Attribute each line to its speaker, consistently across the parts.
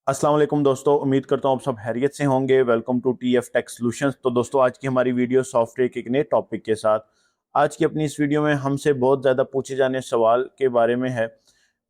Speaker 1: अस्सलाम वालेकुम दोस्तों, उम्मीद करता हूँ आप सब खैरियत से होंगे। Welcome to TF tech solutions. तो दोस्तों, आज की हमारी वीडियो सॉफ्टवेयर के एक नए टॉपिक के साथ। आज की अपनी इस वीडियो में हमसे बहुत ज़्यादा पूछे जाने सवाल के बारे में है।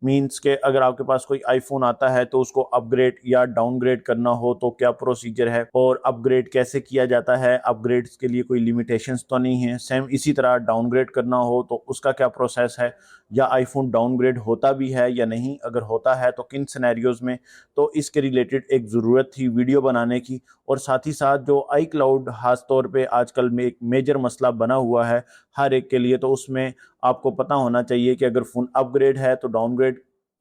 Speaker 1: मींस के अगर आपके पास कोई आईफोन आता है तो उसको अपग्रेड या डाउनग्रेड करना हो तो क्या प्रोसीजर है, और अपग्रेड कैसे किया जाता है। अपग्रेड्स के लिए कोई लिमिटेशंस तो नहीं है। सेम इसी तरह डाउनग्रेड करना हो तो उसका क्या प्रोसेस है, या आईफोन डाउनग्रेड होता भी है या नहीं, अगर होता है तो किन सिनेरियोज में। तो इसके रिलेटेड एक ज़रूरत थी वीडियो बनाने की। और साथ ही साथ जो आई क्लाउड खास तौर पे आजकल में एक मेजर मसला बना हुआ है हर एक के लिए, तो उसमें आपको पता होना चाहिए कि अगर फ़ोन अपग्रेड है तो डाउनग्रेड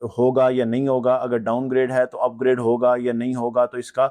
Speaker 1: होगा या नहीं होगा, अगर डाउनग्रेड है तो अपग्रेड होगा या नहीं होगा, तो इसका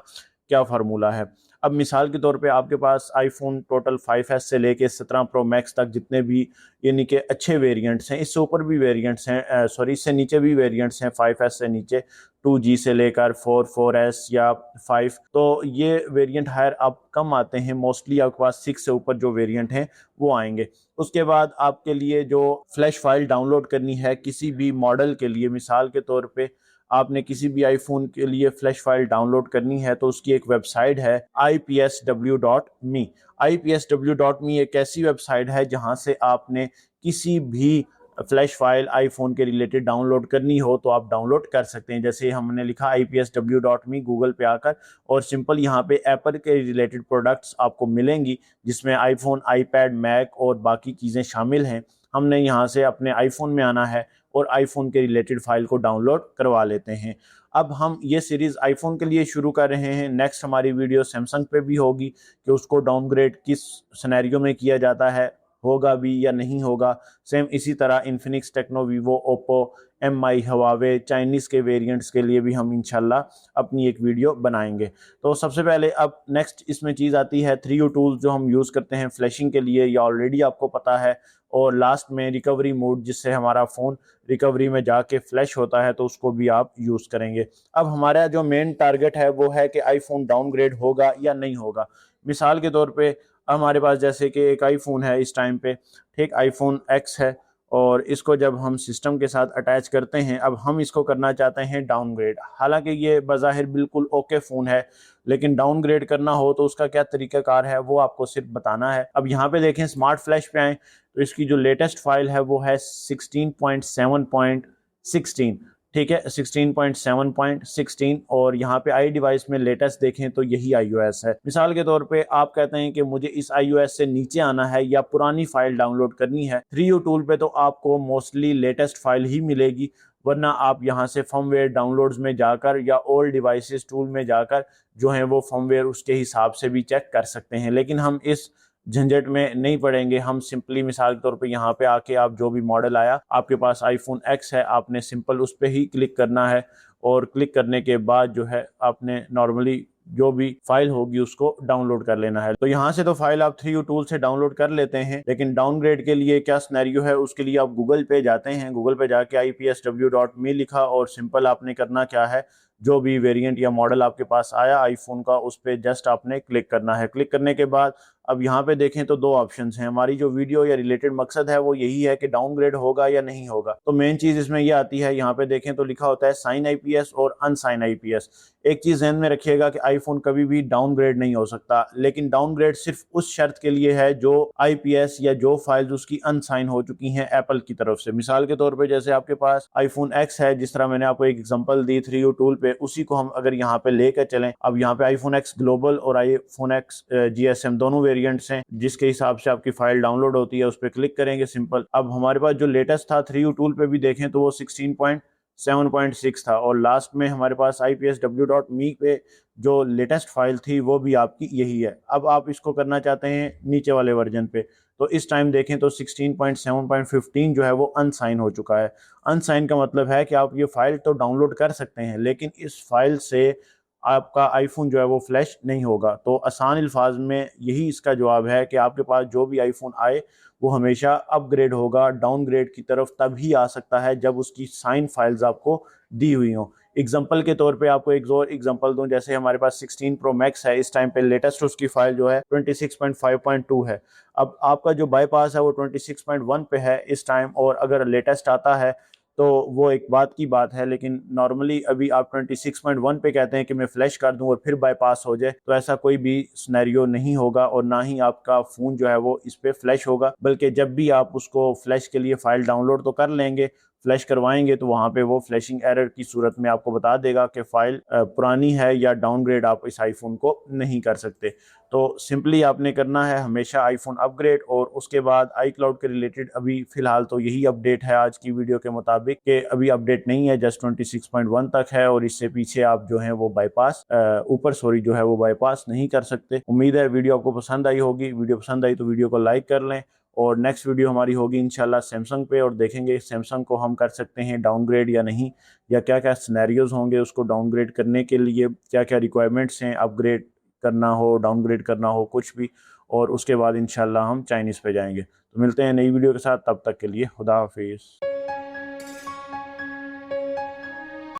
Speaker 1: क्या फार्मूला है। अब मिसाल के तौर पे आपके पास आईफोन टोटल 5S से लेके 17 प्रो मैक्स तक जितने भी यानी कि अच्छे वेरिएंट्स हैं, इससे ऊपर भी वेरिएंट्स हैं, सॉरी इससे नीचे भी वेरिएंट्स हैं 5S से नीचे, 2G से लेकर 4S या 5, तो ये वेरिएंट हायर अब कम आते हैं। मोस्टली आपके पास 6 से ऊपर जो वेरिएंट हैं वो आएंगे। उसके बाद आपके लिए जो फ्लैश फाइल डाउनलोड करनी है किसी भी मॉडल के लिए, मिसाल के तौर पे आपने किसी भी आईफोन के लिए फ्लैश फाइल डाउनलोड करनी है तो उसकी एक वेबसाइट है ipsw.me। ipsw.me एक ऐसी वेबसाइट है जहां से आपने किसी भी फ्लैश फाइल आईफोन के रिलेटेड डाउनलोड करनी हो तो आप डाउनलोड कर सकते हैं। जैसे हमने लिखा ipsw.me गूगल पे आकर, और सिंपल यहाँ पे एप्पल के रिलेटेड प्रोडक्ट्स आपको मिलेंगी जिसमें आईफोन, आईपैड, मैक और बाकी चीज़ें शामिल हैं। हमने यहाँ से अपने आईफोन में आना है और आईफोन के रिलेटेड फाइल को डाउनलोड करवा लेते हैं। अब हम ये सीरीज़ आईफोन के लिए शुरू कर रहे हैं। नेक्स्ट हमारी वीडियो सैमसंग पे भी होगी कि उसको डाउनग्रेड किस सिनेरियो में किया जाता है, होगा भी या नहीं होगा। सेम इसी तरह Infinix, Tecno, Vivo, Oppo, MI, Huawei, Chinese के वेरिएंट्स के लिए भी हम इंशाल्लाह अपनी एक वीडियो बनाएंगे। तो सबसे पहले अब नेक्स्ट इसमें चीज़ आती है 3U टूल्स जो हम यूज़ करते हैं फ्लैशिंग के लिए, या ऑलरेडी आपको पता है। और लास्ट में रिकवरी मोड, जिससे हमारा फ़ोन रिकवरी में जाके फ्लैश होता है, तो उसको भी आप यूज़ करेंगे। अब हमारा जो मेन टारगेट है वो है कि आईफोन डाउनग्रेड होगा या नहीं होगा। मिसाल के तौर पे हमारे पास जैसे कि एक आईफोन है इस टाइम पे, ठीक, आईफोन X है, और इसको जब हम सिस्टम के साथ अटैच करते हैं, अब हम इसको करना चाहते हैं डाउनग्रेड। हालांकि ये बज़ाहिर बिल्कुल ओके फ़ोन है, लेकिन डाउनग्रेड करना हो तो उसका क्या तरीकाकार है वो आपको सिर्फ बताना है। अब यहाँ पे देखें, स्मार्ट फ्लैश पे आएँ तो इसकी जो लेटेस्ट फाइल है वो है 16.7.16, ठीक है, 16.7.16। और यहाँ पे आई डिवाइस में लेटेस्ट देखें तो यही iOS है। मिसाल के तौर पे आप कहते हैं कि मुझे इस iOS से नीचे आना है या पुरानी फाइल डाउनलोड करनी है, 3U टूल पे तो आपको मोस्टली लेटेस्ट फाइल ही मिलेगी, वरना आप यहाँ से फर्मवेयर डाउनलोड्स में जाकर या ओल्ड डिवाइसेस टूल में जाकर जो है वो फर्मवेयर उसके हिसाब से भी चेक कर सकते हैं। लेकिन हम इस झंझट में नहीं पड़ेंगे। हम सिंपली मिसाल के तौर पे यहाँ पे आके, आप जो भी मॉडल आया आपके पास आईफोन X है, आपने सिंपल उस पर ही क्लिक करना है, और क्लिक करने के बाद जो है आपने नॉर्मली जो भी फाइल होगी उसको डाउनलोड कर लेना है। तो यहाँ से तो फाइल आप 3U टूल से डाउनलोड कर लेते हैं, लेकिन डाउनग्रेड के लिए क्या सिनेरियो है, उसके लिए आप गूगल पे जाते हैं। गूगल पे जाके ipsw.me लिखा और सिंपल आपने करना क्या है, जो भी वेरिएंट या मॉडल आपके पास आया आईफोन का उस पर जस्ट आपने क्लिक करना है। क्लिक करने के बाद अब यहाँ पे देखें तो दो ऑप्शंस हैं। हमारी जो वीडियो या रिलेटेड मकसद है वो यही है कि डाउनग्रेड होगा या नहीं होगा। तो मेन चीज़ इसमें ये आती है, यहाँ पे देखें तो लिखा होता है साइन IPS और अनसाइन IPS। एक चीज़ ध्यान में रखिएगा कि आईफोन कभी भी डाउनग्रेड नहीं हो सकता, लेकिन डाउनग्रेड सिर्फ उस शर्त के लिए है जो IPS या जो फाइल्स उसकी अनसाइन हो चुकी हैं एप्पल की तरफ से। मिसाल के तौर पर जैसे आपके पास आईफोन X है, जिस तरह मैंने आपको एक एग्जांपल दी 3U टूल पे, उसी को हम अगर यहाँ पे लेकर चलें। अब यहाँ पे आईफोन X ग्लोबल और आईफोन X GSM दोनों वेरिएंट्स हैं, जिसके हिसाब से आपकी फाइल डाउनलोड होती है, उस पर क्लिक करेंगे सिंपल। अब हमारे पास जो लेटेस्ट था 3U टूल पे भी देखें तो वो 16.7.6 था, और लास्ट में हमारे पास ipsw.me पे जो लेटेस्ट फाइल थी वो भी आपकी यही है। अब आप इसको करना चाहते हैं नीचे वाले वर्जन पे, तो इस टाइम देखें तो 16.7.15 जो है वो अनसाइन हो चुका है। अनसाइन का मतलब है कि आप ये फाइल तो डाउनलोड कर सकते हैं, लेकिन इस फाइल से आपका आईफोन जो है वो फ्लैश नहीं होगा। तो आसान अल्फाज में यही इसका जवाब है कि आपके पास जो भी आईफोन आए वो हमेशा अपग्रेड होगा। डाउनग्रेड की तरफ तभी आ सकता है जब उसकी साइन फाइल्स आपको दी हुई हों। एग्जांपल के तौर पे आपको एक और एग्जांपल दूं, जैसे हमारे पास 16 प्रो मैक्स है, इस टाइम पे लेटेस्ट उसकी फाइल जो है 26.5.2 है। अब आपका जो बाईपास है वो 26.1 पे है इस टाइम, और अगर लेटेस्ट आता है तो वो एक बात की बात है। लेकिन नॉर्मली अभी आप 26.1 पे कहते हैं कि मैं फ्लैश कर दूं और फिर बाईपास हो जाए, तो ऐसा कोई भी सिनेरियो नहीं होगा और ना ही आपका फ़ोन जो है वो इस पे फ्लैश होगा। बल्कि जब भी आप उसको फ्लैश के लिए फ़ाइल डाउनलोड तो कर लेंगे, फ्लैश करवाएंगे, तो वहाँ पे वो फ्लैशिंग एरर की सूरत में आपको बता देगा कि फ़ाइल पुरानी है या डाउनग्रेड आप इस आईफोन को नहीं कर सकते। तो सिंपली आपने करना है हमेशा आईफोन अपग्रेड, और उसके बाद आई क्लाउड के रिलेटेड अभी फ़िलहाल तो यही अपडेट है आज की वीडियो के मुताबिक, कि अभी अपडेट नहीं है, जस्ट 26.1 तक है और इससे पीछे आप जो है वो बाईपास ऊपर सॉरी जो है वो बाईपास नहीं कर सकते। उम्मीद है वीडियो आपको पसंद आई होगी। वीडियो पसंद आई तो वीडियो को लाइक कर लें, और नेक्स्ट वीडियो हमारी होगी इंशाल्लाह सैमसंग पे, और देखेंगे सैमसंग को हम कर सकते हैं डाउनग्रेड या नहीं, या क्या क्या सिनेरियोज होंगे उसको डाउनग्रेड करने के लिए, क्या क्या रिक्वायरमेंट्स हैं अपग्रेड करना हो, डाउनग्रेड करना हो, कुछ भी। और उसके बाद इंशाल्लाह हम चाइनीज़ पे जाएंगे। तो मिलते हैं नई वीडियो के साथ, तब तक के लिए खुदा हाफिज़।